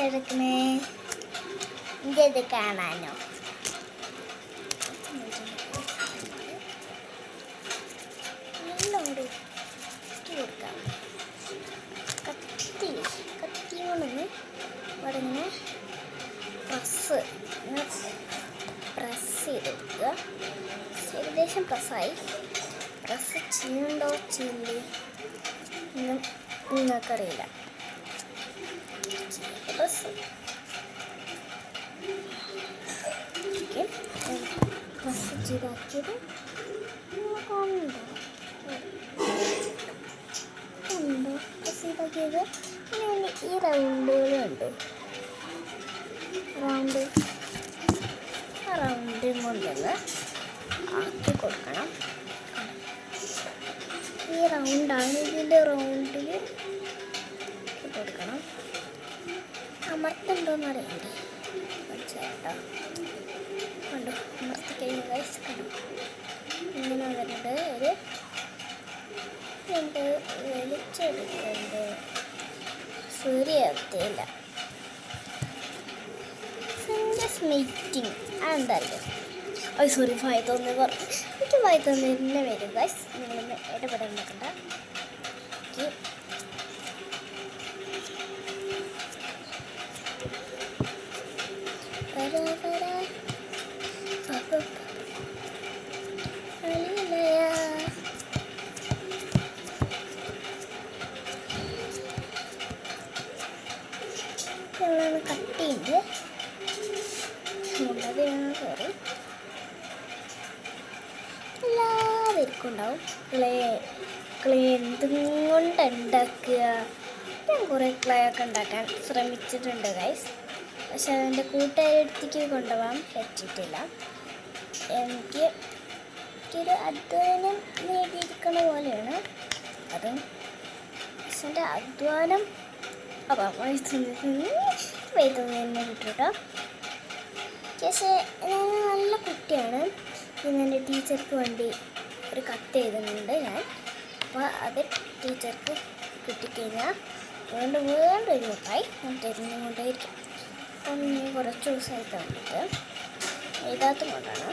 എടുക്കണേ ഇത് കാണാനോ? നല്ലോണ്ട് കൊടുക്കാം. കത്തി കൊണ്ടൊന്ന് ഇവിടെ ഇങ്ങനെ പ്രസ് ചെയ്ത് കൊടുക്കുക. ഏകദേശം പ്രസ്സായി. പ്രസ് ചെയ്യണ്ടോ ചെയ്യില്ലേ ഒന്നും നിങ്ങൾക്കറിയില്ല. പ്രസ് പ്രസ് ചെയ്താക്കിയത് ഉണ്ടോ? പ്രസ് ചെയ്താക്കിയത് പിന്നെ ഈ റൗണ്ടുകളുണ്ട്. റൗണ്ട് കൊണ്ടൊന്ന് ആക്കി കൊടുക്കണം. ഈ റൗണ്ടാണ്. ഇതിൻ്റെ റൗണ്ടിൽ കൊടുക്കണം. അമർത്തുണ്ടോയെന്ന് അറിയണ്ടേ? മനസ്സിലായിട്ടോ? കണ്ടോ? അമർത്തി കഴിഞ്ഞ വയസ്സ് കണ്ടു. ഇങ്ങനെ വന്നിട്ട് വലിച്ചെടുക്കുന്നത് സൂര്യാവസ്ഥയില്ല. മീറ്റിംഗ് അതെന്താ അറിയാം? സോറി, വായത്തോന്ന് പറഞ്ഞു. എനിക്ക് വായത്തോന്ന് തന്നെ വരും ഗൈസ്. നിങ്ങളൊന്ന് ഇടപെടാൻ നോക്കണ്ട. കട്ടിയുണ്ട്. സോറി, എല്ലാവർക്കും ഉണ്ടാവും. ക്ലേ എന്തും കൊണ്ട് ഉണ്ടാക്കുക. ഞാൻ കുറേ ക്ലേ ഒക്കെ ഉണ്ടാക്കാൻ ശ്രമിച്ചിട്ടുണ്ട് ഗൈസ്. പക്ഷെ അതിൻ്റെ കൂട്ടുകാരടുത്തേക്ക് കൊണ്ടുപോകാൻ പറ്റിയിട്ടില്ല. എനിക്കൊരു അധ്വാനം നേടിയിരിക്കണ പോലെയാണ് അതും. പക്ഷെ എൻ്റെ അധ്വാനം വൈദ്യുതി തന്നെ കിട്ടും കേട്ടോ. പക്ഷേ ഞാൻ നല്ല കുട്ടിയാണ്. പിന്നെ എൻ്റെ ടീച്ചർക്ക് വേണ്ടി ഒരു കത്ത് എഴുതുന്നുണ്ട് ഞാൻ. അപ്പോൾ അത് ടീച്ചർക്ക് കിട്ടിക്കഴിഞ്ഞാൽ വേണ്ടൊരു മുട്ടായി ഞാൻ തരുന്നുകൊണ്ടേയിരിക്കും. അപ്പം ഞാൻ കുറച്ച് ദിവസമായിട്ട് വന്നിട്ട് എഴുതാത്ത കൊണ്ടാണ്.